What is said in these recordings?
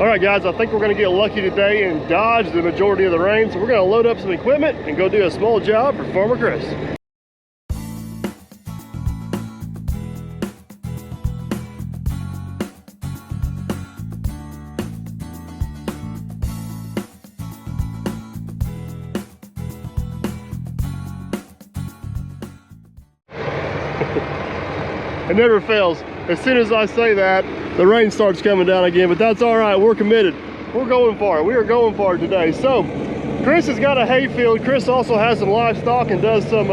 All right, guys, I think we're gonna get lucky today and dodge the majority of the rain. So we're gonna load up some equipment and go do a small job for Farmer Chris. It never fails. As soon as I say that, the rain starts coming down again, but that's all right. We're committed. We're going for it. We are going for it today. So Chris has got a hayfield. Chris also has some livestock and does some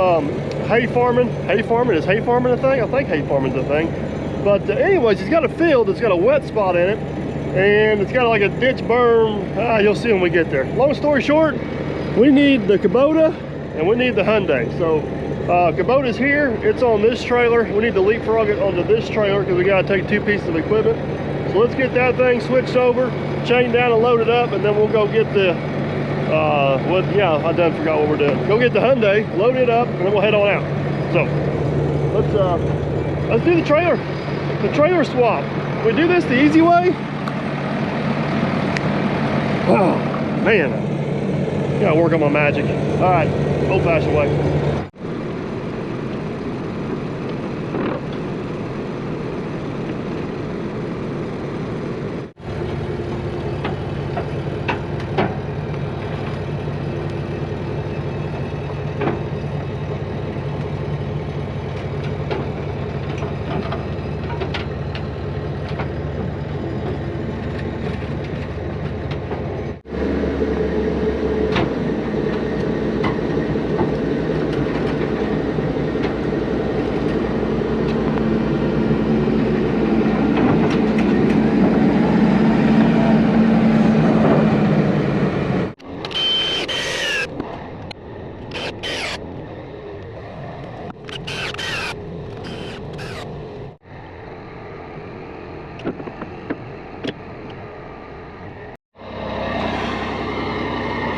hay farming. Hay farming? Is hay farming a thing? I think hay farming is a thing. But anyways, he's got a field that's got a wet spot in it, and it's got like a ditch berm. You'll see when we get there. Long story short, we need the Kubota and we need the Hyundai. So Kubota's here, it's on this trailer. We need to leapfrog it onto this trailer because we got to take two pieces of equipment. So let's get that thing switched over, chained down and loaded up, and then we'll go get the, I done forgot what we're doing. Go get the Hyundai, load it up, and then we'll head on out. So let's do the trailer swap. We do this the easy way. Oh, man, gotta work on my magic. All right, old-fashioned way.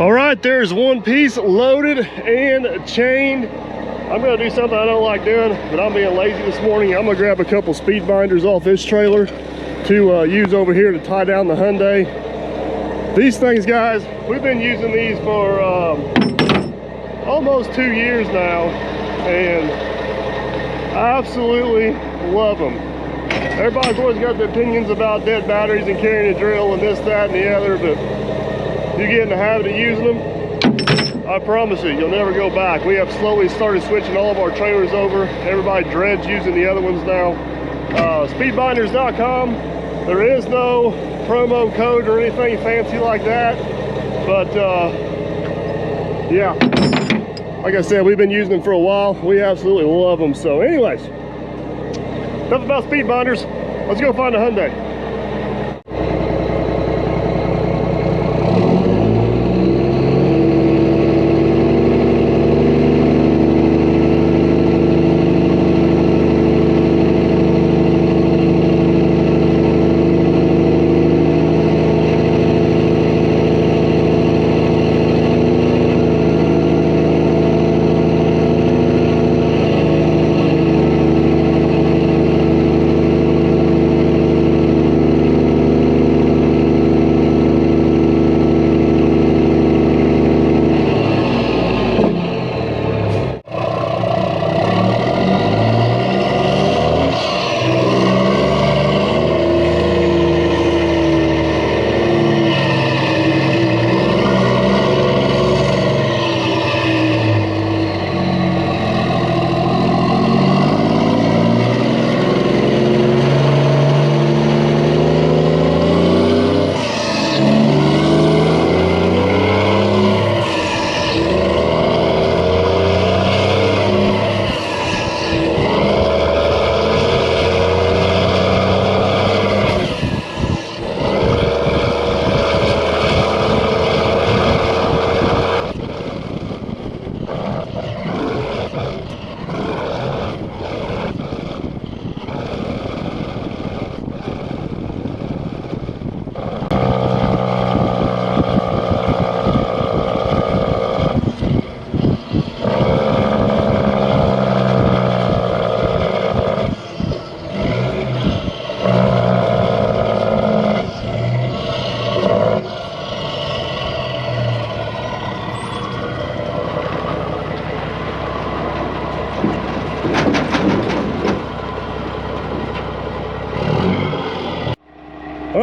All right, there's one piece loaded and chained. I'm gonna do something I don't like doing, but I'm being lazy this morning. I'm gonna grab a couple speed binders off this trailer to use over here to tie down the Hyundai. These things, guys, we've been using these for almost 2 years now, and I absolutely love them. Everybody's always got their opinions about dead batteries and carrying a drill and this, that, and the other, but you get in the habit of using them, I promise you, you'll never go back. We have slowly started switching all of our trailers over. Everybody dreads using the other ones now. Speedbinders.com. There is no promo code or anything fancy like that, but yeah, like I said, we've been using them for a while. We absolutely love them. So anyways, enough about speed binders. Let's go find a Hyundai.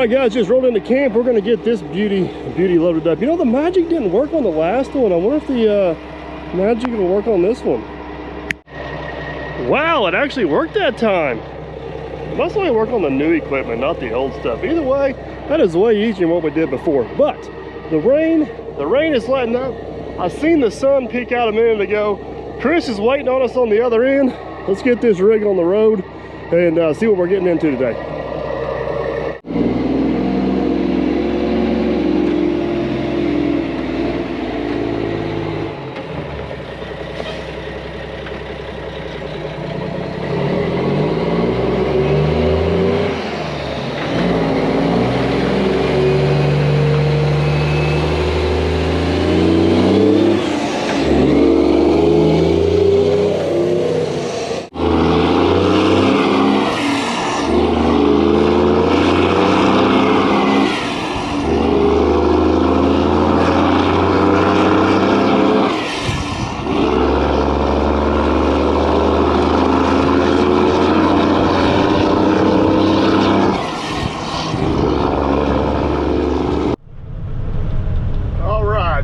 right, guys, just rolled into camp. We're gonna get this beauty loaded up. You know, the magic didn't work on the last one. I wonder if the magic will work on this one. Wow, it actually worked that time. It must only work on the new equipment, not the old stuff. Either way, that is way easier than what we did before. But the rain is letting up. I seen the sun peek out a minute ago. Chris is waiting on us on the other end. Let's get this rig on the road and see what we're getting into today.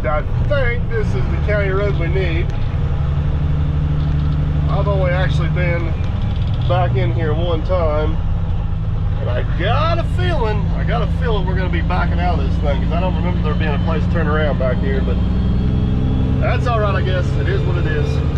I think this is the county road we need. I've only actually been back in here one time, and I got a feeling we're going to be backing out of this thing, because I don't remember there being a place to turn around back here, but that's all right, I guess. It is what it is.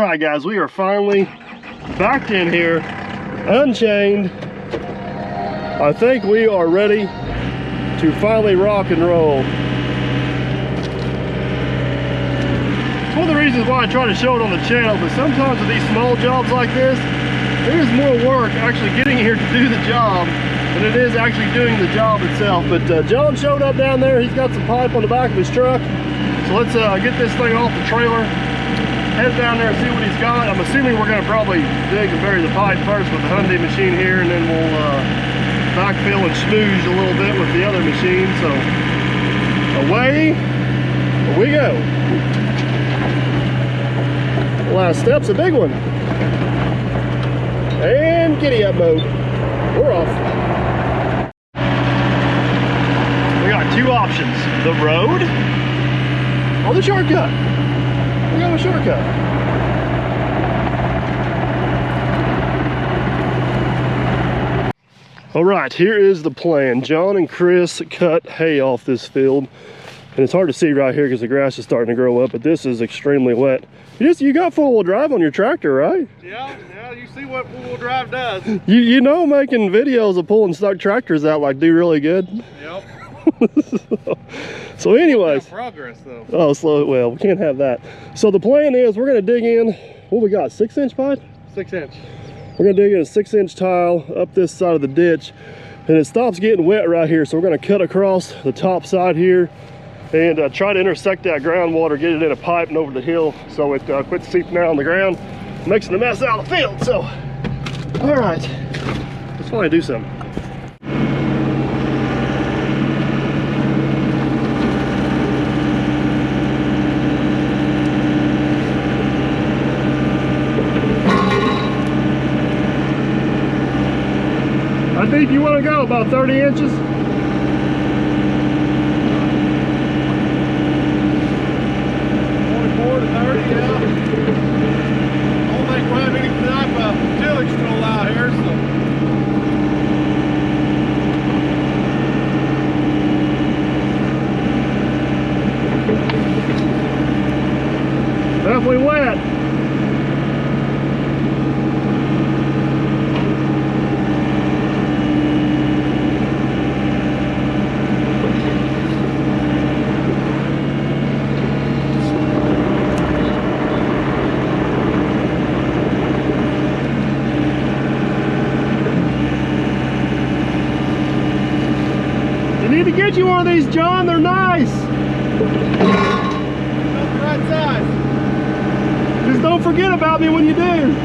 right, guys, we are finally backed in here, unchained. I think we are ready to finally rock and roll. It's one of the reasons why I try to show it on the channel, but sometimes with these small jobs like this, there is more work actually getting here to do the job than it is actually doing the job itself. But John showed up down there. He's got some pipe on the back of his truck. So let's get this thing off the trailer, head down there and see what he's got. I'm assuming we're going to probably dig and bury the pipe first with the Hyundai machine here, and then we'll backfill and smooge a little bit with the other machine. So away we go. Last step's a big one. And giddy up mode. We're off. We got two options: the road or the shortcut. We got a shortcut. All right, here is the plan. John and Chris cut hay off this field, and it's hard to see right here because the grass is starting to grow up, but this is extremely wet. You got four-wheel drive on your tractor, right? Yeah, you see what four-wheel drive does. You know, making videos of pulling stuck tractors out like do really good. Yep. So anyways, progress though. Oh, slow. Well, we can't have that. So the plan is we're going to dig in. What we got? 6-inch pipe? 6 inch. We're going to dig in a 6-inch tile up this side of the ditch, and it stops getting wet right here. So we're going to cut across the top side here and try to intersect that groundwater, get it in a pipe and over the hill so it quits seeping out on the ground, making a mess out of the field. So, all right, let's finally do something. I think you want to go about 30 inches. 24 to 30, yeah. I don't think we'll have any type of tillage tool out here, so. Definitely wet. Get you one of these, John. They're nice. That's the right size. Just don't forget about me when you do.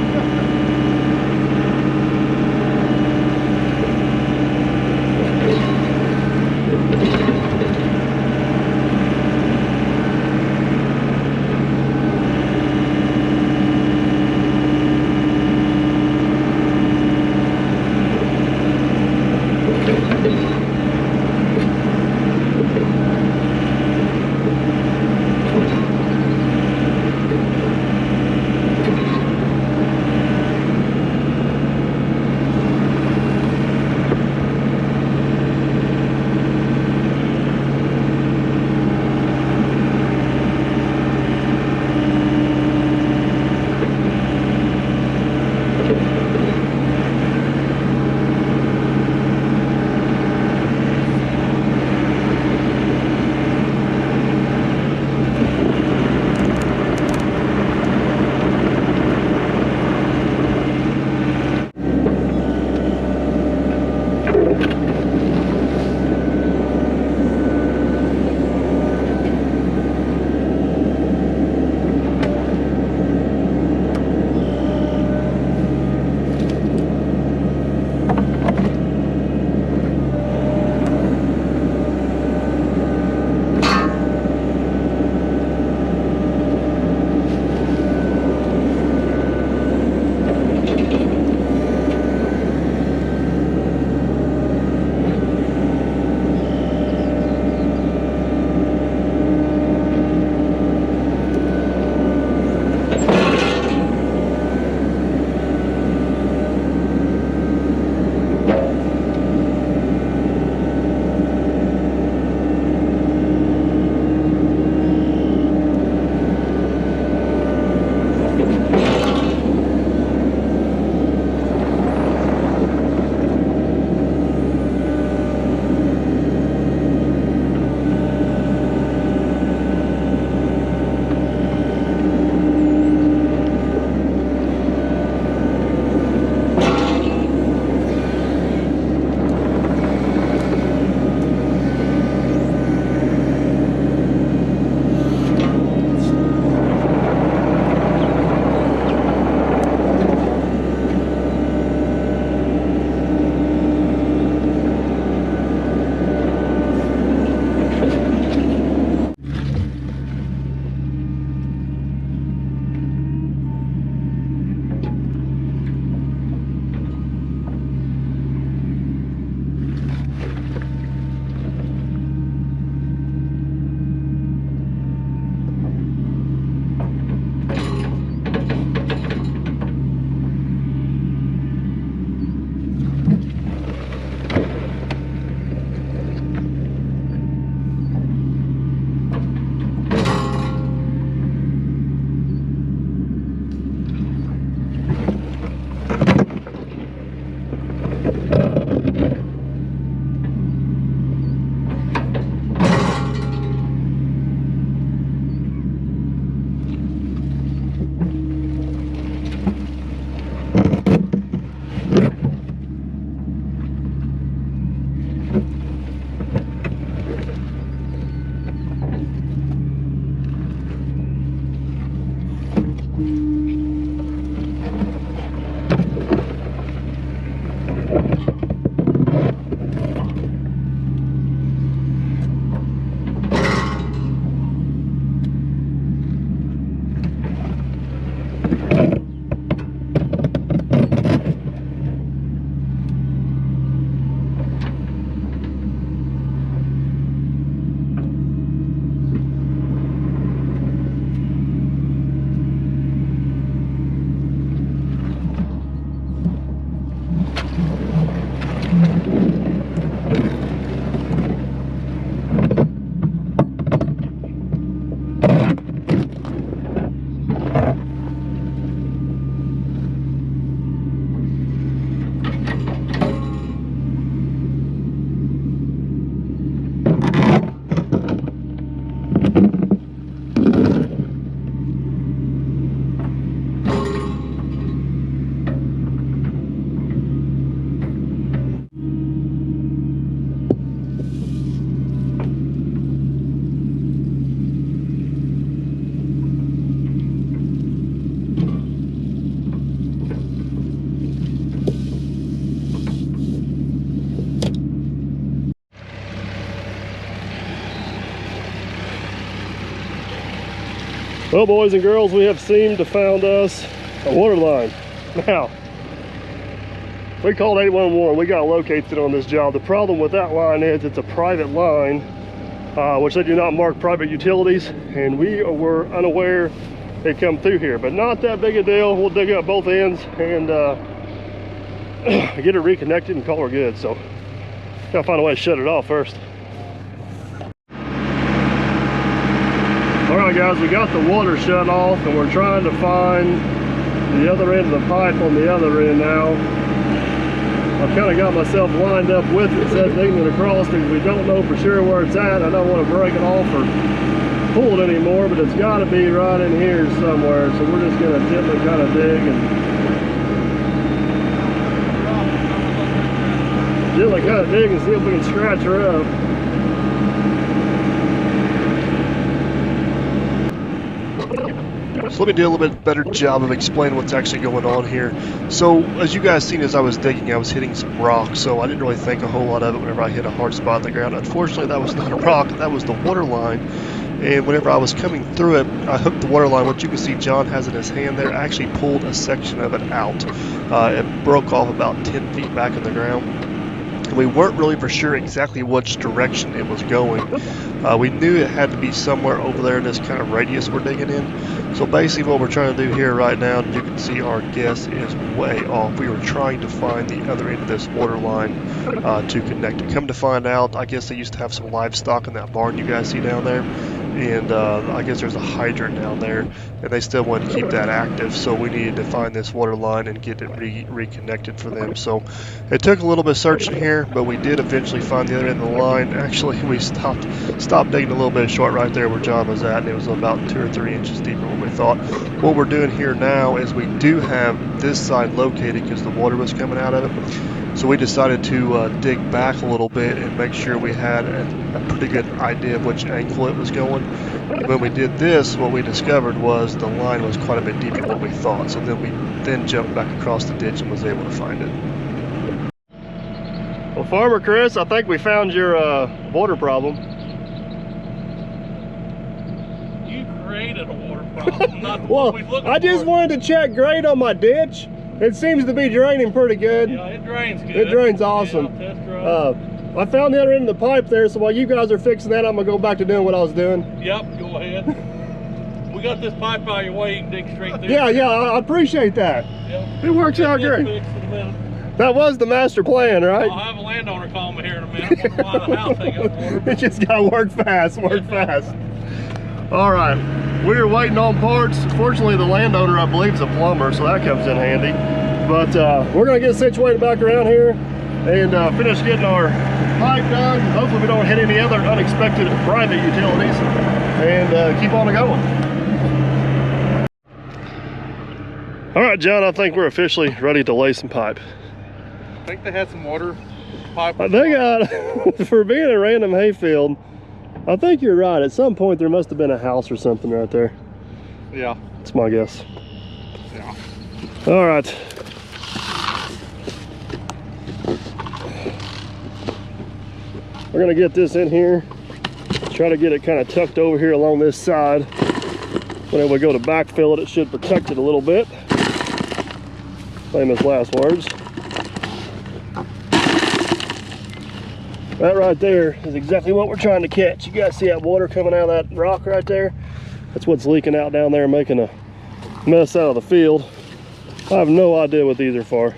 Well, boys and girls, we have seemed to found us a water line. Now, we called 811. We got located on this job. The problem with that line is it's a private line, which they do not mark private utilities, and we were unaware they come through here. But not that big a deal. We'll dig up both ends and get it reconnected and call her good. So, gotta find a way to shut it off first. All right, guys, we got the water shut off, and we're trying to find the other end of the pipe on the other end now. I've kind of got myself lined up with it, instead of digging it across, because we don't know for sure where it's at. I don't want to break it off or pull it anymore, but it's got to be right in here somewhere. So we're just going to gently kind of dig and see if we can scratch her up. So let me do a little bit better job of explaining what's actually going on here. So as you guys seen, as I was digging, I was hitting some rock, so I didn't really think a whole lot of it whenever I hit a hard spot on the ground. Unfortunately, that was not a rock, that was the water line. And whenever I was coming through it, I hooked the water line. What you can see John has in his hand there, I actually pulled a section of it out. It broke off about 10 feet back in the ground. And we weren't really for sure exactly which direction it was going. We knew it had to be somewhere over there in this kind of radius we're digging in. So basically what we're trying to do here right now, and you can see our guess is way off. We were trying to find the other end of this water line to connect it. Come to find out, I guess they used to have some livestock in that barn you guys see down there. And I guess there's a hydrant down there, and they still wanted to keep that active, so we needed to find this water line and get it reconnected for them. So it took a little bit of searching here, but we did eventually find the other end of the line. Actually, we stopped digging a little bit short right there where John was at, and it was about 2 or 3 inches deeper than we thought. What we're doing here now is we do have this side located because the water was coming out of it. So we decided to dig back a little bit and make sure we had a pretty good idea of which angle it was going. And when we did this, what we discovered was the line was quite a bit deeper than what we thought. So then we jumped back across the ditch and was able to find it. Well, Farmer Chris, I think we found your water problem. You created a water problem, not the well, one we've looked I just for. wanted to check grade on my ditch. It seems to be draining pretty good. Yeah, it drains good. It drains awesome. Yeah, test drive. I found the other end of the pipe there, so while you guys are fixing that, I'm gonna go back to doing what I was doing. Yep, go ahead. We got this pipe out of your way, you can dig straight through. Yeah, I appreciate that. Yep. It works out great. That was the master plan, right? I'll have a landowner call me here in a minute. Wonder why the house ain't got water. It just gotta work fast, fast. All right, we're waiting on parts. Fortunately, the landowner, I believe, is a plumber, so that comes in handy. But we're gonna get situated back around here and finish getting our pipe done. Hopefully we don't hit any other unexpected private utilities, and keep on going. All right, John, I think we're officially ready to lay some pipe. I think they had some water pipe. They got, for being a random hayfield, I think you're right. At some point there must have been a house or something right there. Yeah. That's my guess. Yeah. All right. We're gonna get this in here. Try to get it kind of tucked over here along this side. Whenever we go to backfill it, it should protect it a little bit. Famous last words. That right there is exactly what we're trying to catch. You guys see that water coming out of that rock right there? That's what's leaking out down there, making a mess out of the field. I have no idea what these are for.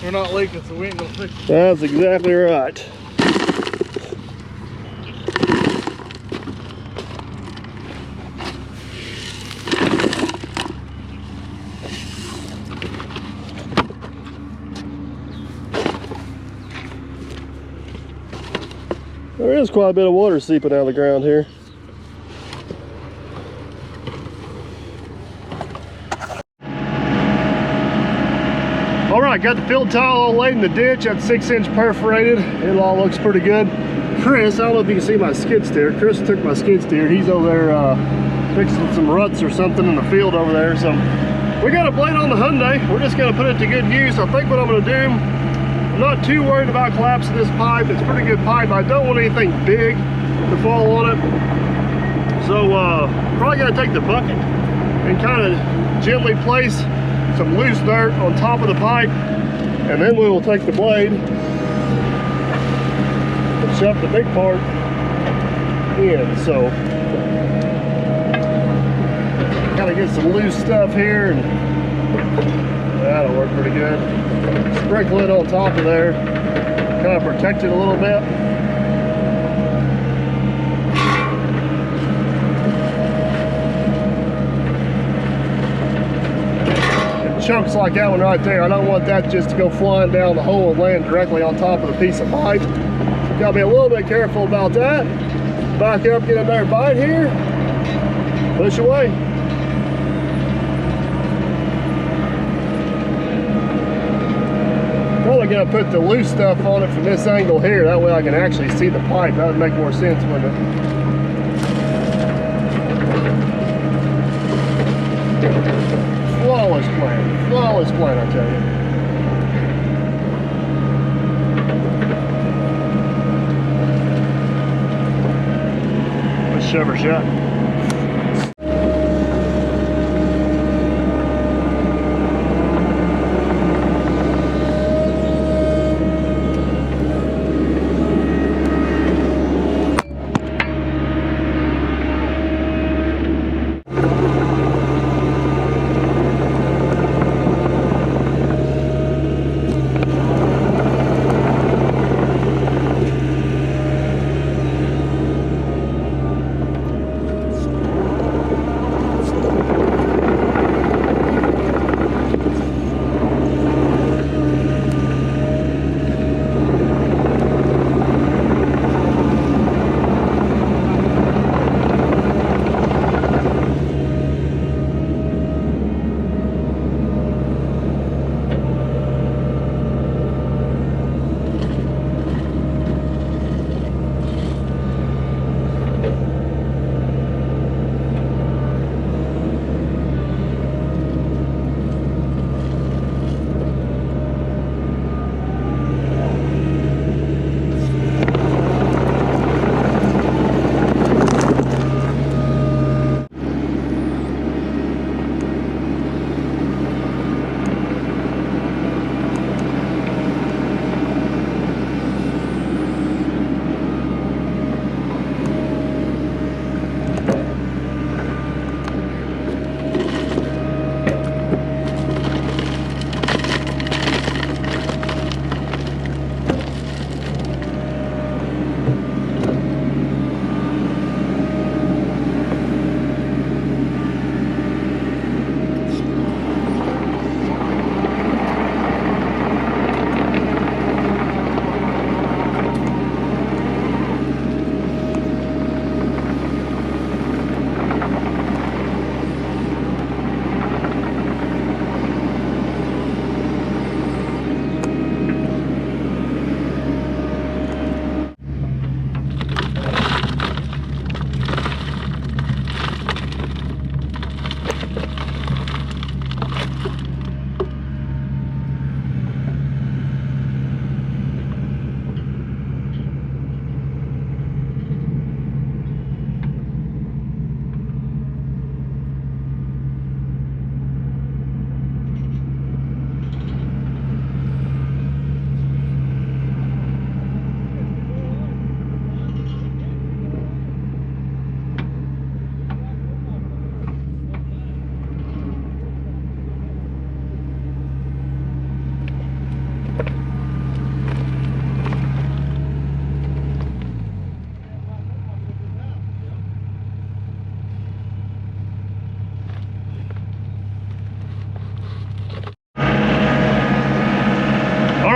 They're not leaking, so we ain't gonna fix it. That's exactly right. There is quite a bit of water seeping out of the ground here. All right, got the field tile all laid in the ditch. That's 6-inch perforated. It all looks pretty good. Chris, I don't know if you can see my skid steer. Chris took my skid steer. He's over there fixing some ruts or something in the field over there. So we got a blade on the Hyundai. We're just gonna put it to good use. I think what I'm gonna do I'm not too worried about collapsing this pipe. It's pretty good pipe. I don't want anything big to fall on it. So probably gonna take the bucket and kind of gently place some loose dirt on top of the pipe, and then we will take the blade and shove the big part in. So gotta get some loose stuff here, and that'll work pretty good. Sprinkle it on top of there, kind of protect it a little bit. And chunks like that one right there, I don't want that just to go flying down the hole and land directly on top of the piece of pipe. So gotta be a little bit careful about that. Back up, get another bite here, push away. Probably gonna put the loose stuff on it from this angle here. That way I can actually see the pipe. That would make more sense, wouldn't it? Flawless plan, I tell you. Let's shove her shut.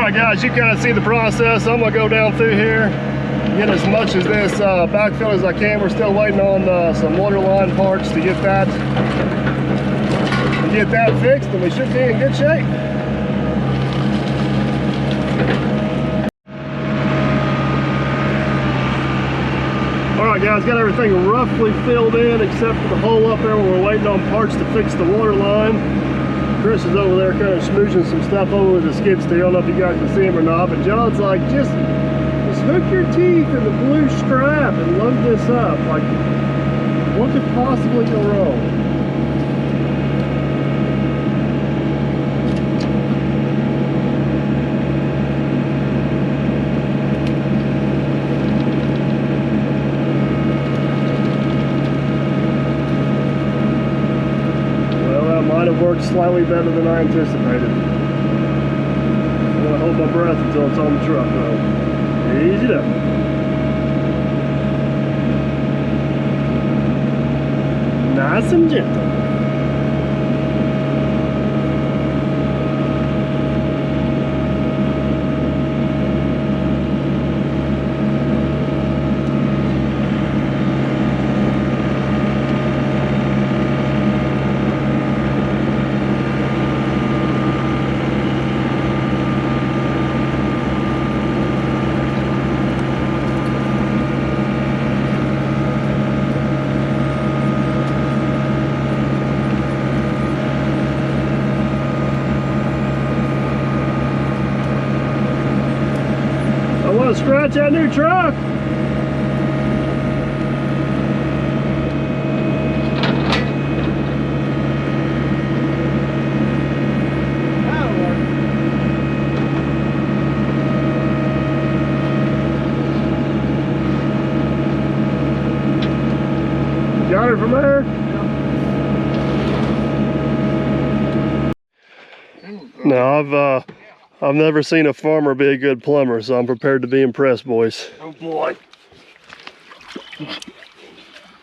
Guys, you kind of see the process. I'm gonna go down through here, get as much of this backfill as I can. We're still waiting on some water line parts to get that fixed, and we should be in good shape. All right, guys, got everything roughly filled in except for the hole up there where we're waiting on parts to fix the water line. Chris is over there kind of smooching some stuff over with the skid steer. I don't know if you guys can see him or not, but John's like, just hook your teeth in the blue strap and load this up. Like, what could possibly go wrong? Worked slightly better than I anticipated. I'm gonna hold my breath until it's on the truck though. Easy it up. Nice and gentle. Scratch that new truck. Got it from there? No, I've never seen a farmer be a good plumber, so I'm prepared to be impressed, boys. Oh boy.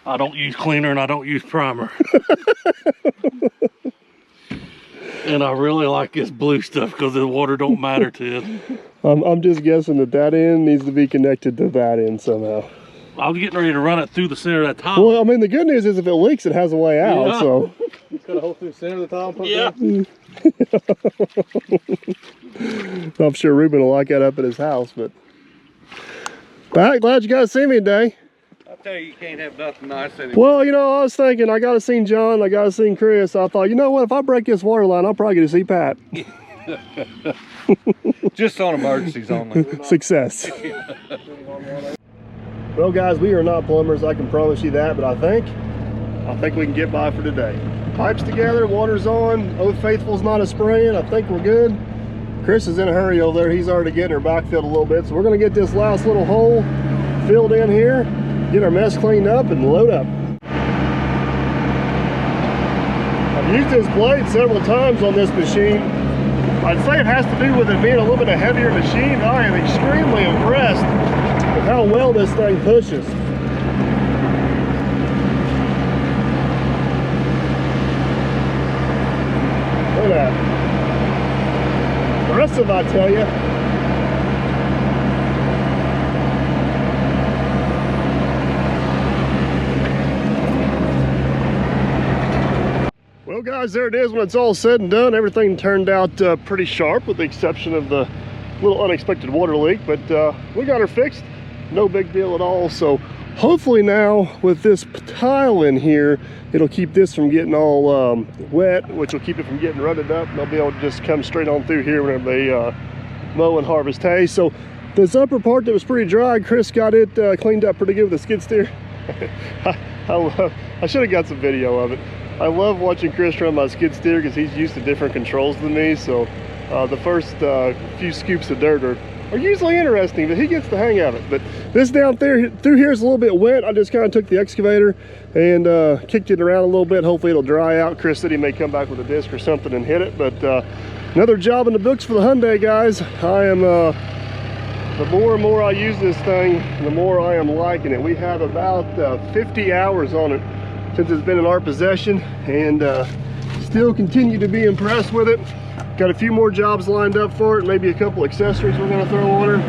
I don't use cleaner and I don't use primer. And I really like this blue stuff because the water don't matter to it. I'm just guessing that end needs to be connected to that end somehow. I was getting ready to run it through the center of that tile. Well, I mean, the good news is if it leaks, it has a way out, yeah. So. It's got a hole through the center of the tile and put Yeah. I'm sure Ruben will like that up at his house, but glad you guys see me today. I tell you, you can't have nothing nice anymore. Well, you know, I was thinking I gotta see John, I gotta see Chris. I thought, you know what, if I break this water line, I'll probably get to see Pat. Just on emergencies only. Success. Well, guys, we are not plumbers, I can promise you that, but I think we can get by for today. Pipes together, water's on, Oath Faithful's not a spraying, I think we're good. Chris is in a hurry over there, he's already getting her back filled a little bit, so we're gonna get this last little hole filled in here, get our mess cleaned up, and load up. I've used this blade several times on this machine. I'd say it has to do with it being a little bit of heavier machine. I am extremely impressed with how well this thing pushes. Look at that. Impressive, I tell you. Well, guys, there it is when it's all said and done. Everything turned out pretty sharp with the exception of the little unexpected water leak, but we got her fixed. No big deal at all. So hopefully now with this tile in here, it'll keep this from getting all wet, which will keep it from getting rutted up, and they'll be able to just come straight on through here whenever they mow and harvest hay. So this upper part that was pretty dry, Chris got it cleaned up pretty good with the skid steer. I should have got some video of it. I love watching Chris run my skid steer because he's used to different controls than me. So the first few scoops of dirt are usually interesting, but he gets the hang of it. But this down through here is a little bit wet. I just kind of took the excavator and kicked it around a little bit. Hopefully it'll dry out. Chris said he may come back with a disc or something and hit it. But another job in the books for the Hyundai guys. I am the more and more I use this thing, the more I am liking it. We have about 50 hours on it since it's been in our possession, and still continue to be impressed with it. Got a few more jobs lined up for it, maybe a couple accessories we're gonna throw on her.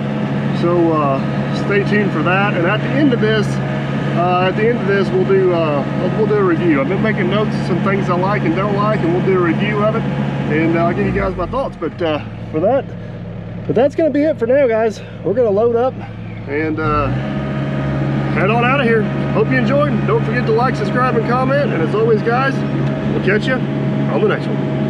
So stay tuned for that. And at the end of this, we'll do a review. I've been making notes of some things I like and don't like, and we'll do a review of it, and I'll give you guys my thoughts. But that's gonna be it for now, guys. We're gonna load up and head on out of here. Hope you enjoyed. Don't forget to like, subscribe, and comment. And as always, guys, we'll catch you on the next one.